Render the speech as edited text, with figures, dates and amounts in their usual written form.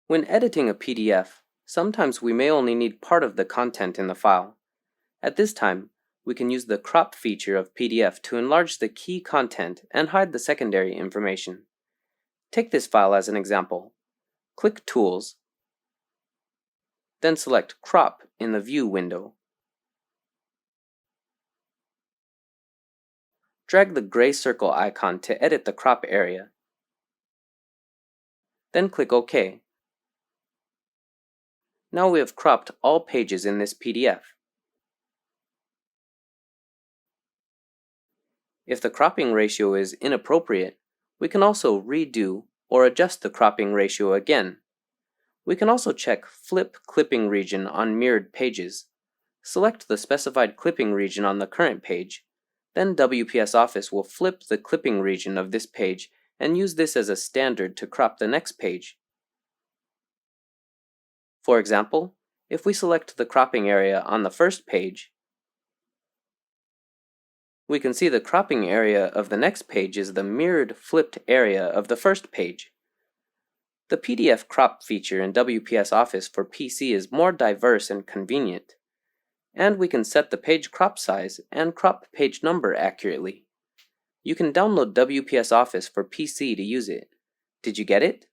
When editing a PDF, sometimes we may only need part of the content in the file. At this time, we can use the crop feature of PDF to enlarge the key content and hide the secondary information. Take this file as an example. Click Tools, then select Crop in the View window. Drag the gray circle icon to edit the crop area. Then click OK. Now we have cropped all pages in this PDF. If the cropping ratio is inappropriate, we can also redo or adjust the cropping ratio again. We can also check Flip Clipping Region on mirrored pages. Select the specified clipping region on the current page. Then WPS Office will flip the clipping region of this page and use this as a standard to crop the next page. For example, if we select the cropping area on the first page, we can see the cropping area of the next page is the mirrored flipped area of the first page. The PDF crop feature in WPS Office for PC is more diverse and convenient, and we can set the page crop size and crop page number accurately. You can download WPS Office for PC to use it. Did you get it?